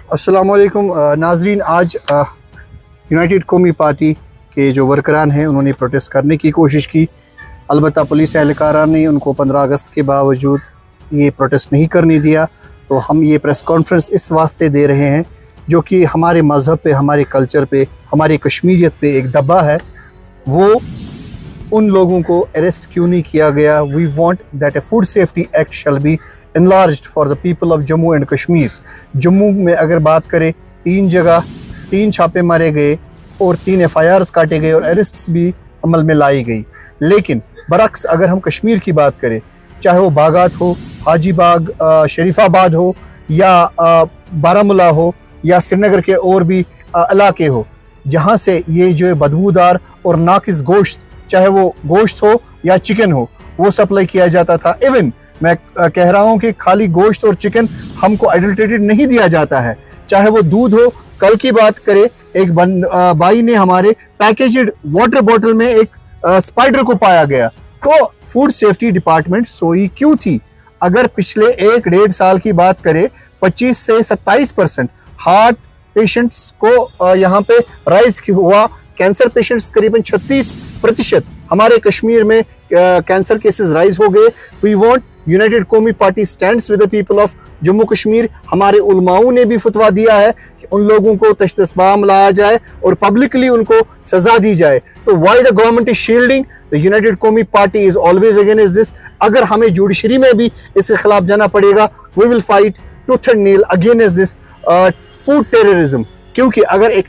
अस्सलाम वालेकुम नाजरीन। आज यूनाइटेड कौमी पार्टी के जो वर्करान हैं उन्होंने प्रोटेस्ट करने की कोशिश की। अलबत्ता पुलिस एहलकारान ने उनको 15 अगस्त के बावजूद ये प्रोटेस्ट नहीं करने दिया। तो हम ये प्रेस कॉन्फ्रेंस इस वास्ते दे रहे हैं जो कि हमारे मज़हब पे, हमारे कल्चर पे, हमारी कश्मीरियत पे एक दबा है। वो उन लोगों को अरेस्ट क्यों नहीं किया गया। We want that a food safety act shall be enlarged for the people of Jammu and Kashmir. Jammu में अगर बात करें 3 जगह 3 छापे मारे गए और 3 FIRs काटे गए और अरेस्ट्स भी अमल में लाई गई। लेकिन बरक्स अगर हम कश्मीर की बात करें, चाहे वो बागात हो, हाजी बाग, शरीफाबाद हो या बारामूला हो या श्रीनगर के और भी इलाके हो, जहाँ से ये जो है बदबूदार और नाकिस गोश्त, चाहे वो गोश्त हो या चिकन हो, वो सप्लाई किया जाता था। इवन मैं कह रहा हूँ कि खाली गोश्त और चिकन हमको एडल्ट्रेटेड नहीं दिया जाता है, चाहे वो दूध हो। कल की बात करें, एक भाई ने हमारे पैकेज्ड वाटर बॉटल में एक स्पाइडर को पाया गया। तो फूड सेफ्टी डिपार्टमेंट सोई क्यों थी? अगर पिछले 1-1.5 साल की बात करें, 25 से 27% हार्ट पेशेंट्स को यहाँ पे राइज हुआ। कैंसर पेशेंट्स करीबन 36% हमारे कश्मीर में कैंसर केसेस राइज हो गए। We want United Qaumi party stands with the people of Jammu Kashmir. हमारे उलमाओं ने भी फतवा दिया है कि उन लोगों को तश्त-ए-इस्बाम लाया जाए और पब्लिकली उनको सजा दी जाए। तो why the government is shielding? The united Qaumi party is always against this. अगर हमें जुडिशरी में भी इसके खिलाफ जाना पड़ेगा, we will fight tooth and nail against this food terrorism. क्योंकि अगर एक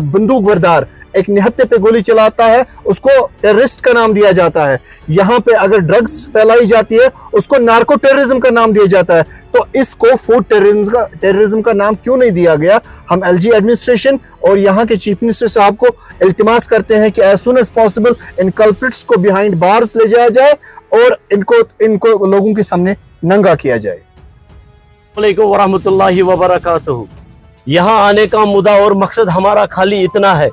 बंदूक बरदार एक निहत्थे पे गोली चलाता है, उसको टेररिस्ट का नाम दिया जाता है। यहाँ पे अगर ड्रग्स फैलाई जाती है, उसको नार्को टेररिज्म का नाम दिया जाता है। तो इसको फूड टेररिज्म का नाम क्यों नहीं दिया गया? हम LG एडमिनिस्ट्रेशन और यहाँ के चीफ मिनिस्टर साहब को इल्तिमास करते हैं कि एज सुन एज पॉसिबल इन कल्प्रिट्स को बिहाइंड बार्स ले जाया जाए और इनको लोगों के सामने नंगा किया जाए। वालेकुम वरहमतुल्लाहि वबरकातुहू। यहाँ आने का मुद्दा और मकसद हमारा खाली इतना है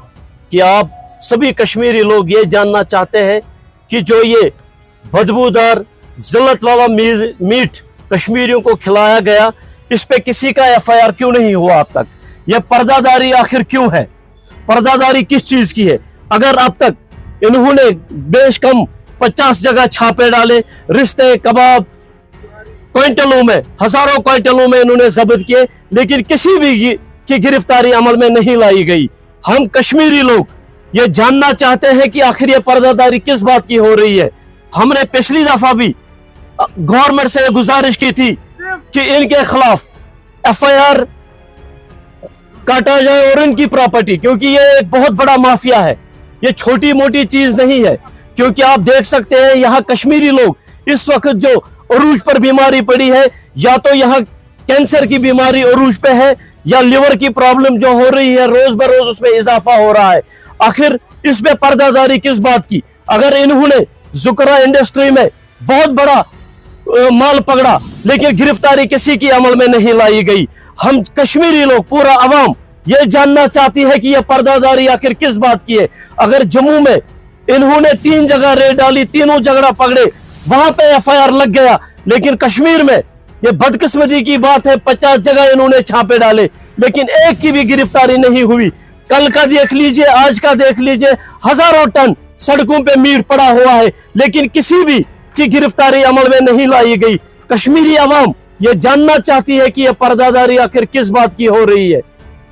कि आप सभी कश्मीरी लोग ये जानना चाहते हैं कि जो ये बदबूदार जिल्लत वाला मीट कश्मीरियों को खिलाया गया, इस पे किसी का FIR क्यों नहीं हुआ अब तक? ये पर्दादारी आखिर क्यों है? पर्दादारी किस चीज की है? अगर अब तक इन्होंने बेश कम 50 जगह छापे डाले, रिश्ते कबाब क्विंटलों में, हजारों क्विंटलों में इन्होंने जब्त किए, लेकिन किसी भी की गिरफ्तारी अमल में नहीं लाई गई। हम कश्मीरी लोग ये जानना चाहते हैं कि आखिर ये पर्दादारी किस बात की हो रही है। हमने पिछली दफा भी गवर्नमेंट से गुजारिश की थी कि इनके खिलाफ FIR काटा जाए और इनकी प्रॉपर्टी, क्योंकि ये एक बहुत बड़ा माफिया है, ये छोटी मोटी चीज नहीं है। क्योंकि आप देख सकते हैं यहाँ कश्मीरी लोग इस वक्त जो अरूज पर बीमारी पड़ी है, या तो यहाँ कैंसर की बीमारी अरूज पे है या लिवर की प्रॉब्लम जो हो रही है, रोज बरोज उसमें इजाफा हो रहा है। आखिर इसमें पर्दादारी किस बात की? अगर इन्होंने जुकरा इंडस्ट्री में बहुत बड़ा माल पकड़ा, लेकिन गिरफ्तारी किसी की अमल में नहीं लाई गई। हम कश्मीरी लोग, पूरा अवाम ये जानना चाहती है कि यह पर्दादारी आखिर किस बात की है। अगर जम्मू में इन्होंने 3 जगह रेड डाली, तीनों जगह पकड़े, वहां पे FIR लग गया, लेकिन कश्मीर में ये बदकिस्मती की बात है 50 जगह इन्होंने छापे डाले, लेकिन एक की भी गिरफ्तारी नहीं हुई। कल का देख लीजिए, आज का देख लीजिए, हजारों टन सड़कों पे मीट पड़ा हुआ है, लेकिन किसी भी की गिरफ्तारी अमल में नहीं लाई गई। कश्मीरी अवाम ये जानना चाहती है कि यह पर्दादारी आखिर किस बात की हो रही है।